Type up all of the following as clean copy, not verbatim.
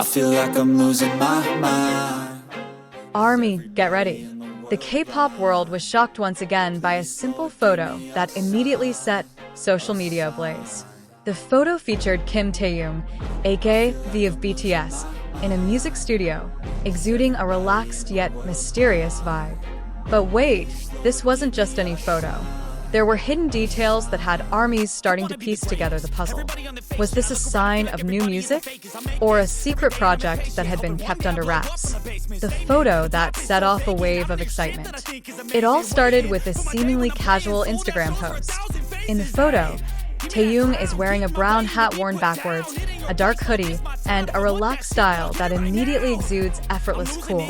I feel like I'm losing my mind. ARMY, get ready. The K-pop world was shocked once again by a simple photo that immediately set social media ablaze. The photo featured Kim Taehyung, aka V of BTS, in a music studio, exuding a relaxed yet mysterious vibe. But wait, this wasn't just any photo. There were hidden details that had ARMYs starting to piece together the puzzle. Was this a sign of new music? Or a secret project that had been kept under wraps? The photo that set off a wave of excitement. It all started with a seemingly casual Instagram post. In the photo, Taehyung is wearing a brown hat worn backwards, a dark hoodie, and a relaxed style that immediately exudes effortless cool.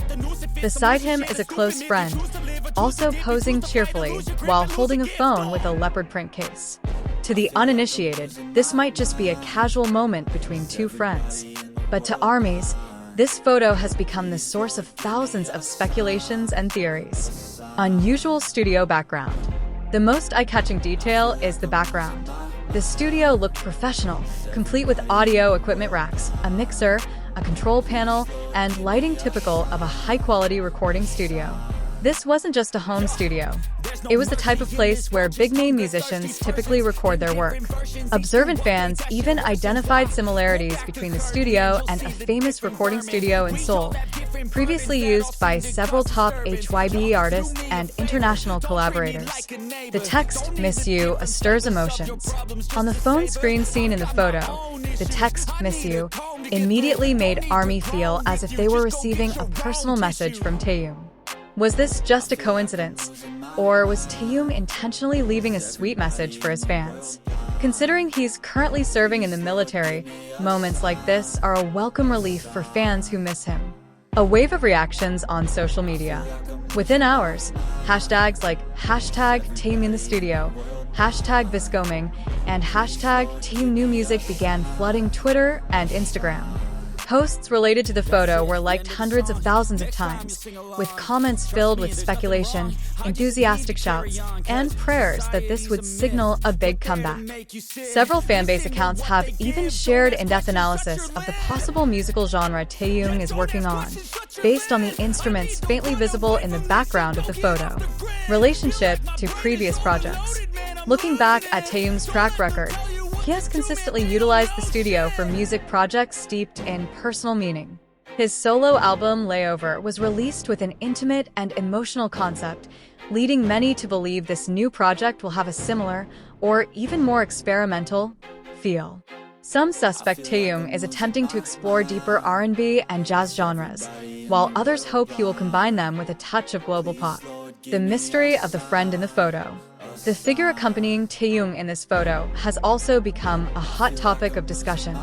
Beside him is a close friend, also posing cheerfully while holding a phone with a leopard print case. To the uninitiated, this might just be a casual moment between two friends. But to ARMYs, this photo has become the source of thousands of speculations and theories. Unusual studio background. The most eye-catching detail is the background. The studio looked professional, complete with audio equipment racks, a mixer, a control panel, and lighting typical of a high-quality recording studio. This wasn't just a home studio. It was the type of place where big-name musicians typically record their work. Observant fans even identified similarities between the studio and a famous recording studio in Seoul, previously used by several top HYBE artists and international collaborators. The text, "Miss You," stirs emotions. On the phone screen seen in the photo, the text, "Miss You," immediately made ARMY feel as if they were receiving a personal message from Taehyung. Was this just a coincidence? Or was Taehyung intentionally leaving a sweet message for his fans? Considering he's currently serving in the military, moments like this are a welcome relief for fans who miss him. A wave of reactions on social media. Within hours, hashtags like #Taehyung in the studio, #Viscoming, and #Taehyung new music began flooding Twitter and Instagram. Posts related to the photo were liked hundreds of thousands of times, with comments filled with speculation, enthusiastic shouts, and prayers that this would signal a big comeback. Several fanbase accounts have even shared in-depth analysis of the possible musical genre Taehyung is working on, based on the instruments faintly visible in the background of the photo. Relationship to previous projects. Looking back at Taehyung's track record, he has consistently utilized the studio for music projects steeped in personal meaning. His solo album, Layover, was released with an intimate and emotional concept, leading many to believe this new project will have a similar, or even more experimental, feel. Some suspect Taehyung is attempting to explore deeper R&B and jazz genres, while others hope he will combine them with a touch of global pop. The mystery of the friend in the photo. The figure accompanying Taehyung in this photo has also become a hot topic of discussion.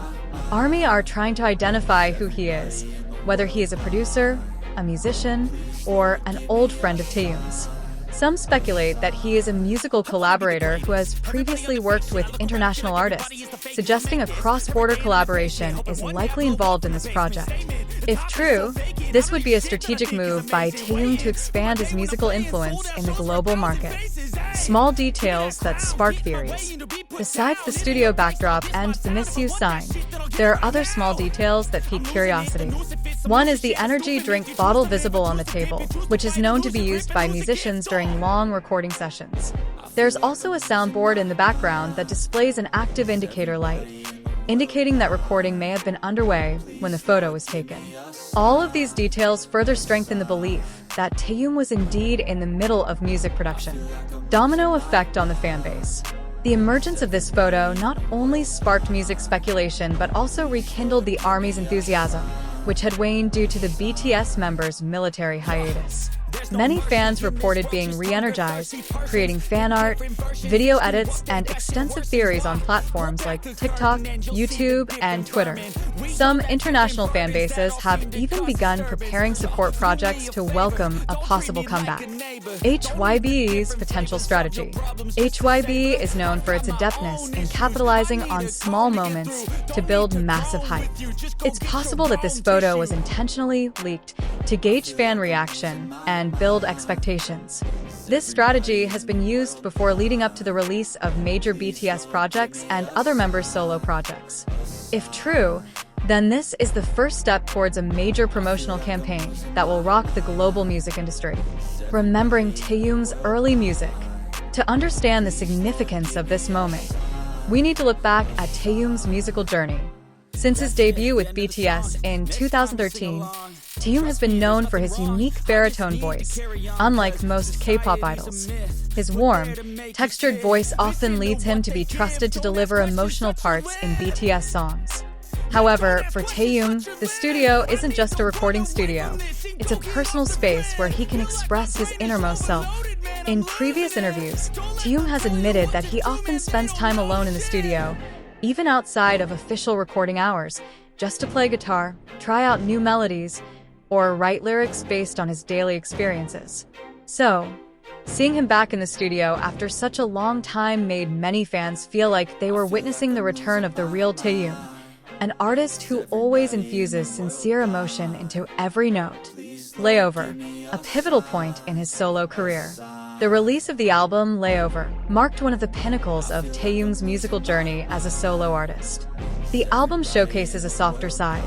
ARMY are trying to identify who he is, whether he is a producer, a musician, or an old friend of Taehyung's. Some speculate that he is a musical collaborator who has previously worked with international artists, suggesting a cross-border collaboration is likely involved in this project. If true, this would be a strategic move by Taehyung to expand his musical influence in the global market. Small details that spark theories. Besides the studio backdrop and the "Miss You" sign, there are other small details that pique curiosity. One is the energy drink bottle visible on the table, which is known to be used by musicians during long recording sessions. There's also a soundboard in the background that displays an active indicator light, indicating that recording may have been underway when the photo was taken. All of these details further strengthen the belief that Taehyung was indeed in the middle of music production. Domino effect on the fanbase. The emergence of this photo not only sparked music speculation but also rekindled the ARMY's enthusiasm, which had waned due to the BTS members' military hiatus. Many fans reported being re-energized, creating fan art, video edits, and extensive theories on platforms like TikTok, YouTube, and Twitter. Some international fan bases have even begun preparing support projects to welcome a possible comeback. HYBE's potential strategy. HYBE is known for its adeptness in capitalizing on small moments to build massive hype. It's possible that this photo was intentionally leaked to gauge fan reaction and build expectations. This strategy has been used before leading up to the release of major BTS projects and other members' solo projects. If true, then this is the first step towards a major promotional campaign that will rock the global music industry. Remembering Taehyung's early music. To understand the significance of this moment, we need to look back at Taehyung's musical journey. Since his debut with BTS in 2013, Taehyung has been known for his unique baritone voice, unlike most K-pop idols. His warm, textured voice often leads him to be trusted to deliver emotional parts in BTS songs. However, for Taehyung, the studio isn't just a recording studio. It's a personal space where he can express his innermost self. In previous interviews, Taehyung has admitted that he often spends time alone in the studio, even outside of official recording hours, just to play guitar, try out new melodies, or write lyrics based on his daily experiences. So, seeing him back in the studio after such a long time made many fans feel like they were witnessing the return of the real Taehyung, an artist who always infuses sincere emotion into every note. Layover, a pivotal point in his solo career. The release of the album Layover marked one of the pinnacles of Taehyung's musical journey as a solo artist. The album showcases a softer side,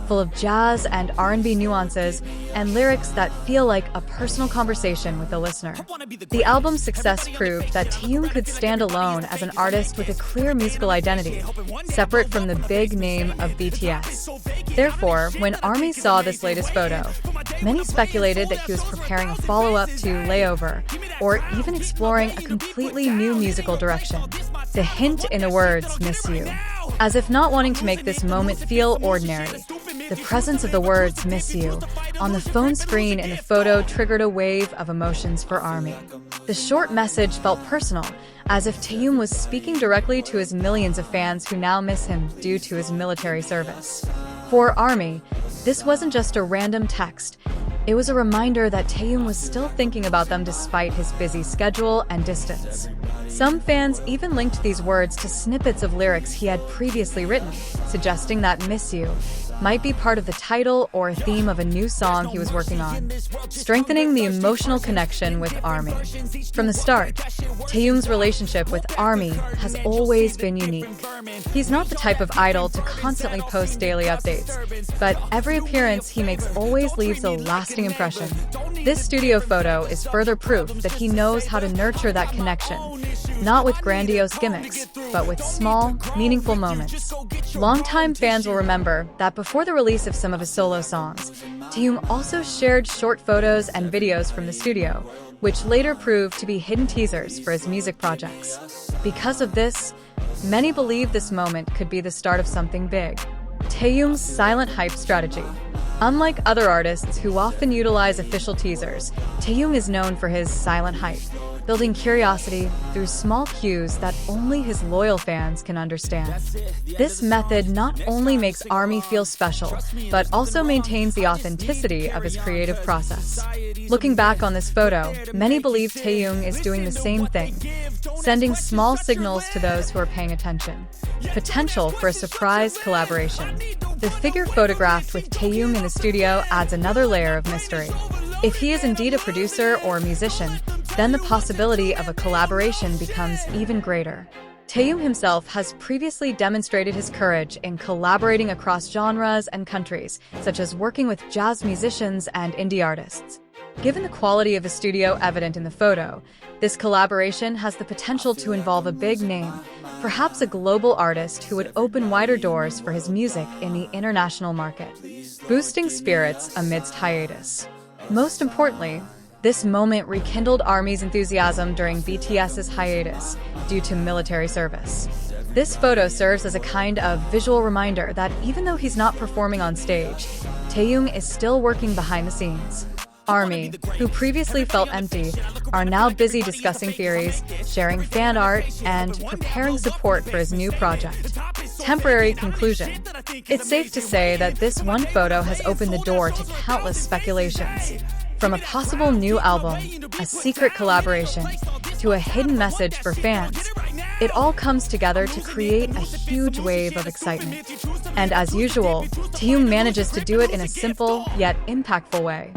full of jazz and R&B nuances and lyrics that feel like a personal conversation with the listener. The album's success proved that Taehyung could stand alone as an artist with a clear musical identity, separate from the big name of BTS. Therefore, when ARMY saw this latest photo, many speculated that he was preparing a follow-up to Layover, or even exploring a completely new musical direction. The hint in the words, "miss you." As if not wanting to make this moment feel ordinary, the presence of the words "miss you" on the phone screen in the photo triggered a wave of emotions for ARMY. The short message felt personal, as if Taehyung was speaking directly to his millions of fans who now miss him due to his military service. For ARMY, this wasn't just a random text. It was a reminder that Taehyung was still thinking about them despite his busy schedule and distance. Some fans even linked these words to snippets of lyrics he had previously written, suggesting that "miss you" might be part of the title or a theme of a new song he was working on, strengthening the emotional connection with ARMY. From the start, Taehyung's relationship with ARMY has always been unique. He's not the type of idol to constantly post daily updates, but every appearance he makes always leaves a lasting impression. This studio photo is further proof that he knows how to nurture that connection, not with grandiose gimmicks, but with small, meaningful moments. Longtime fans will remember that before the release of some of his solo songs, Taehyung also shared short photos and videos from the studio, which later proved to be hidden teasers for his music projects. Because of this, many believe this moment could be the start of something big. Taehyung's silent hype strategy. Unlike other artists who often utilize official teasers, Taehyung is known for his silent hype, building curiosity through small cues that only his loyal fans can understand. This method not only makes ARMY feel special, but also maintains the authenticity of his creative process. Looking back on this photo, many believe Taehyung is doing the same thing, sending small signals to those who are paying attention. Potential for a surprise collaboration. The figure photographed with Taehyung in the studio adds another layer of mystery. If he is indeed a producer or a musician, then the possibility of a collaboration becomes even greater. Taehyung himself has previously demonstrated his courage in collaborating across genres and countries, such as working with jazz musicians and indie artists. Given the quality of the studio evident in the photo, this collaboration has the potential to involve a big name, perhaps a global artist who would open wider doors for his music in the international market. Boosting spirits amidst hiatus. Most importantly, this moment rekindled ARMY's enthusiasm during BTS's hiatus due to military service. This photo serves as a kind of visual reminder that even though he's not performing on stage, Taehyung is still working behind the scenes. ARMY, who previously felt empty, are now busy discussing theories, sharing fan art, and preparing support for his new project. Temporary conclusion. It's safe to say that this one photo has opened the door to countless speculations. From a possible new album, a secret collaboration, to a hidden message for fans, it all comes together to create a huge wave of excitement. And as usual, Taehyung manages to do it in a simple yet impactful way.